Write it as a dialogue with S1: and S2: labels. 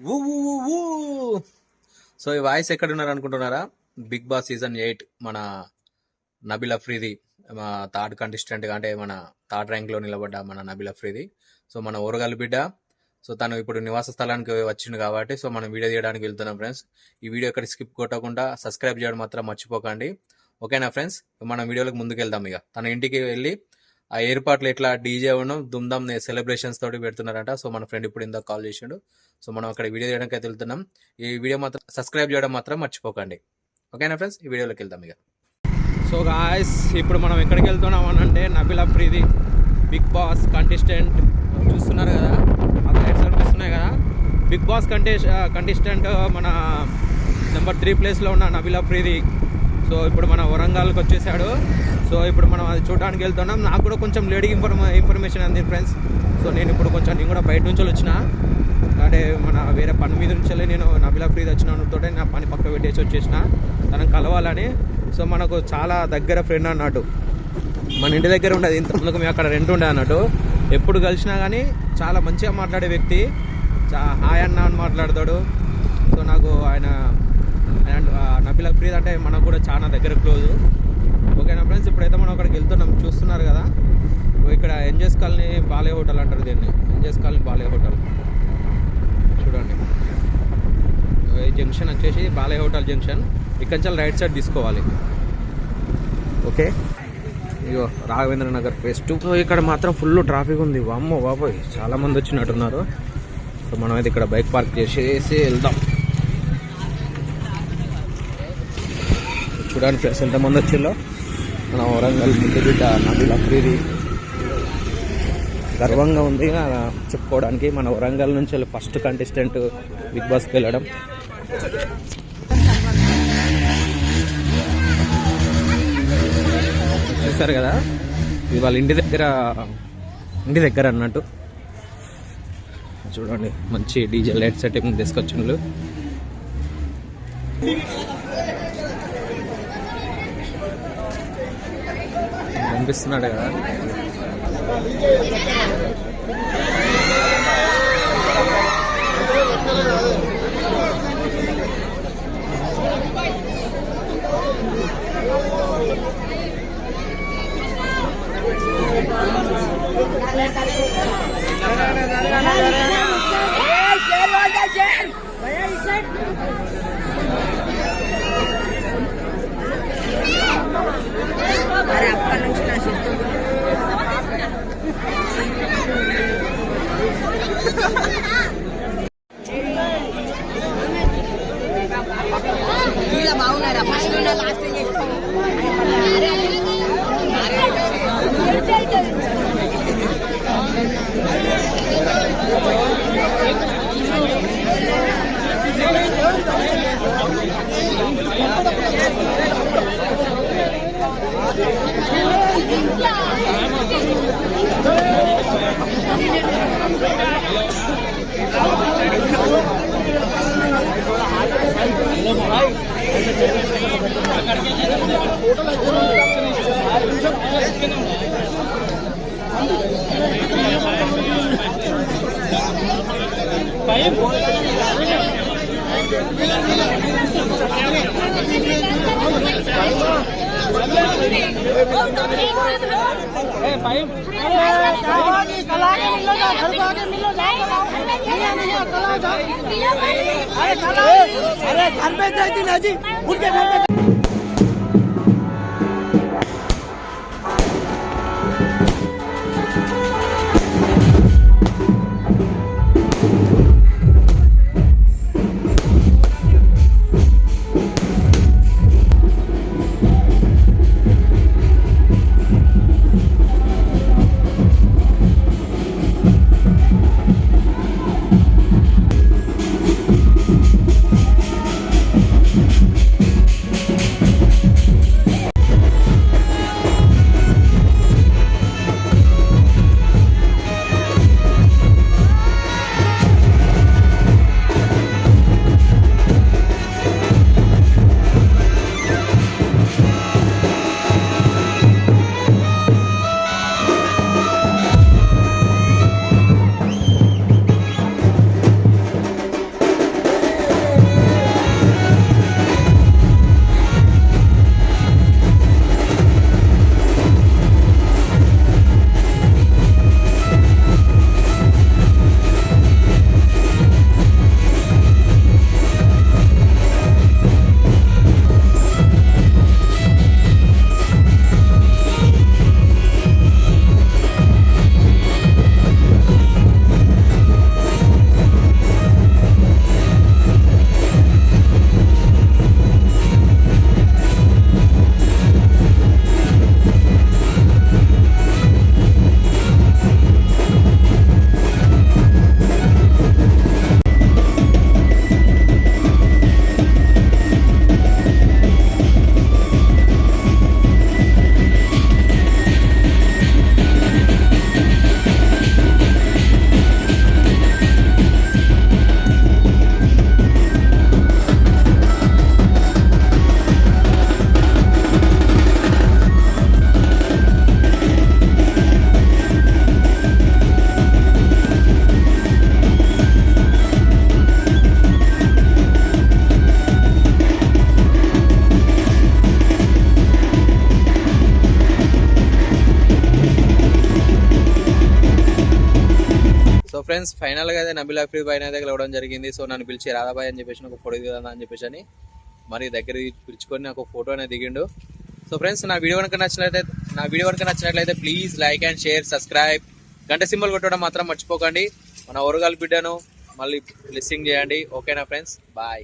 S1: ఊ ఊ ఊ ఊ. సో ఈ వాయిస్ ఎక్కడున్నారు అనుకుంటున్నారా? బిగ్ బాస్ సీజన్ 8 మన నబిల్ అఫ్రీది, మా థర్డ్ కంటెస్టెంట్ గా, అంటే మన థర్డ్ ర్యాంక్ లో నిలబడ్డ మన నబిల్ అఫ్రీది. సో మన ఓరగల్ బిడ్డ. సో తను ఇప్పుడు నివాస స్థలానికి వచ్చింది కాబట్టి సో మనం వీడియో తీయడానికి వెళ్తున్నాం ఫ్రెండ్స్. ఈ వీడియో ఎక్కడ స్కిప్ కొట్టకుండా సబ్స్క్రైబ్ చేయడం మాత్రం మర్చిపోకండి. ఓకేనా ఫ్రెండ్స్? మనం వీడియోలకు ముందుకు వెళ్దాం. ఇక తన ఇంటికి వెళ్ళి ఆ ఏర్పాట్లు ఎట్లా డీజే దుమ్దాం సెలబ్రేషన్స్ తోటి పెడుతున్నారంట. సో మన ఫ్రెండ్ ఇప్పుడు ఇందాక కాల్ చేసిండు. సో మనం అక్కడ వీడియో చేయడానికి అయితే వెళ్తున్నాం. ఈ వీడియో మాత్రం సబ్స్క్రైబ్ చేయడం మాత్రం మర్చిపోకండి. ఓకేనా ఫ్రెండ్స్? ఈ వీడియోలోకి వెళ్దాం ఇక. సో గాయస్, ఇప్పుడు మనం ఎక్కడికి వెళ్తున్నాం అని అంటే Nabeel Afridi Bigg Boss contestant చూస్తున్నారు కదా, ఆ లైట్స్ కనిపిస్తున్నాయి కదా. బిగ్ బాస్ కంటెస్టెంట్ మన నెంబర్ 3 ప్లేస్లో ఉన్న నబిల్ అఫ్రీది సో ఇప్పుడు మన వరంగల్కి వచ్చేసాడు. సో ఇప్పుడు మనం అది చూడడానికి వెళ్తున్నాం. నాకు కూడా కొంచెం లేడీ ఇన్ఫర్మేషన్ అంది ఫ్రెండ్స్. సో నేను కూడా బయట నుంచి వచ్చిన, అంటే మన వేరే పని మీద నుంచి నేను నబిల్ అఫ్రీది వచ్చినతో నా పని పక్క పెట్టేసి వచ్చేసిన తనను కలవాలని. సో మనకు చాలా దగ్గర ఫ్రెండ్ అన్నట్టు, మన ఇంటి దగ్గర ఉండేది. ఇంతకుముందుకు మేము అక్కడ రెంట్ ఉండే అన్నట్టు. ఎప్పుడు కలిసినా కానీ చాలా మంచిగా మాట్లాడే వ్యక్తి, హాయ్ అన్న అని మాట్లాడతాడు. సో నాకు ఆయన నబిల్ అఫ్రీది అంటే మనకు కూడా చాలా దగ్గర క్లోజ్. ఓకేనా ఫ్రెండ్స్? ఇప్పుడైతే మనం అక్కడికి వెళ్తున్నాం, చూస్తున్నారు కదా. ఇక్కడ ఎంజెస్ కాలనీ బాలే హోటల్ అంటారు దీన్ని, ఎంజెస్ కాలనీ బాలే హోటల్. చూడండి, ఈ జంక్షన్ వచ్చేసి బాలే హోటల్ జంక్షన్. ఇక్కడి నుంచి రైట్ సైడ్ తీసుకోవాలి. ఓకే, ఇగో రాఘవేంద్ర నగర్ ఫేస్ 2. సో ఇక్కడ మాత్రం ఫుల్ ట్రాఫిక్ ఉంది. వామ్మో బాబోయ్, చాలా మంది వచ్చినట్టున్నారు. సో మనం అయితే ఇక్కడ బైక్ పార్క్ చేసేసి వెళ్దాం. చూడండి ఫ్రెండ్స్, ఎంతమంది వచ్చిందో. మన వరంగల్ ముందు బిడ్డ నబిల్ అఫ్రీది. గర్వంగా ఉంది చెప్పుకోవడానికి, మన వరంగల్ నుంచి ఫస్ట్ కంటెస్టెంట్ బిగ్ బాస్కి వెళ్ళడం. చూస్తారు కదా, ఇది వాళ్ళ ఇంటి దగ్గర అన్నట్టు. చూడండి, మంచి డీజే లైట్ సెట్టింగ్ తీసుకొచ్చిండ్రు. కనిపిస్తున్నాడు కదా.
S2: బాగున్నారా? ఫస్ట్ లాస్ట్ अरे घर पे जाती ना जी, उनके घर पे
S1: సో ఫ్రెండ్స్ ఫైనల్గా అయితే నబిల్ అఫ్రీది బాయ్ అయితే గెలవడం జరిగింది. సో నన్ను పిలిచి రాధాబాయ్ అని చెప్పేసి ఒక ఫోటో దిగుదా అని చెప్పేసి అని మరి దగ్గర పిలుచుకొని నాకు ఫోటో అనేది దిగిండు. సో ఫ్రెండ్స్ నా వీడియో కనుక నచ్చినట్లయితే please like and share, subscribe, గంట సింబల్ కొట్టడం మాత్రం మర్చిపోకండి. మన ఓరుగల్ బిడ్డను మళ్ళీ బ్లెస్సింగ్ చేయండి. ఓకేనా ఫ్రెండ్స్, బాయ్.